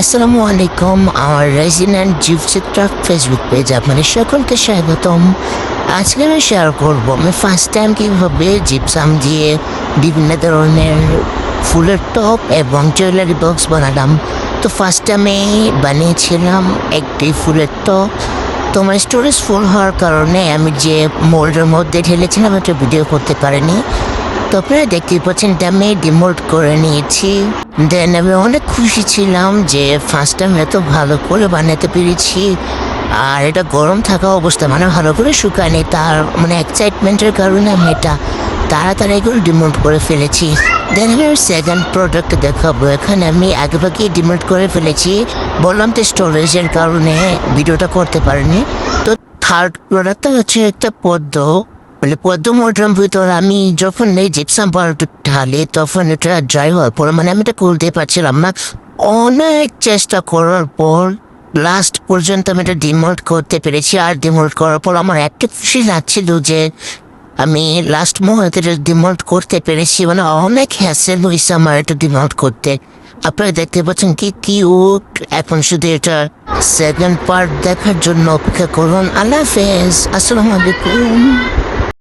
আসসালামু আলাইকুম। আমার রেজিডেন্ট জীবচিত্রা ফেসবুক পেজ আপনাদের সকলকে স্বাগতম। আজকে আমি শেয়ার করব আমি ফার্স্ট টাইম কীভাবে জিপসাম দিয়ে বিভিন্ন ধরনের ফুলের টপ এবং জুয়েলারি বক্স বানালাম। তো ফার্স্ট টাইমে বানিয়েছিলাম একটি ফুলের টপ। তো আমার স্টোরেজ ফুল হওয়ার কারণে আমি যে মোল্ডের মধ্যে ঢেলেছিলাম একটা ভিডিও করতে পারিনি। তো আপনারা দেখতেই পাচ্ছেন এটা আমি ডিমোল্ড করে নিয়েছি। দেন আমি অনেক খুশি ছিলাম যে ফার্স্ট টাইম এত ভালো করে বানাতে পেরেছি। আর এটা গরম থাকা অবস্থা মানে ভালো করে শুকায়নি, তার মানে এক্সাইটমেন্টের কারণে আমি এটা তাড়াতাড়ি এগুলো ডিমোল্ড করে ফেলেছি। দেন আমি সেকেন্ড প্রোডাক্ট দেখাবো। এখানে আমি আগেভাগেই ডিমোল্ড করে ফেলেছি, বললাম তো স্টোরেজের কারণে ভিডিওটা করতে পারিনি। তো থার্ড প্রোডাক্টটা হচ্ছে একটা পদ্ম, বলে পদ্ম মোটরের ভিতর আমি যখন এই জিপসাম পাউডারটা ঢালি তখন এটা ড্রাই হওয়ার পর মানে আমি এটা খুলতে পারছিলাম না। অনেক চেষ্টা করার পর লাস্ট পর্যন্ত আমি এটা ডিমোল্ড করতে পেরেছি। আর ডিমোল্ড করার পর আমার একটা খুশি লাগছিল যে আমি লাস্ট মুহূর্তে এটা ডিমোল্ড করতে পেরেছি। মানে অনেক হ্যাসেল হয়েছে আমার এটা ডিমোল্ড করতে। আপনারা দেখতে পাচ্ছেন কি কিউট। এখন শুধু এটা সেকেন্ড পার্ট দেখার জন্য অপেক্ষা করুন। আল্লাহ হাফেজ, আসসালামু আলাইকুম।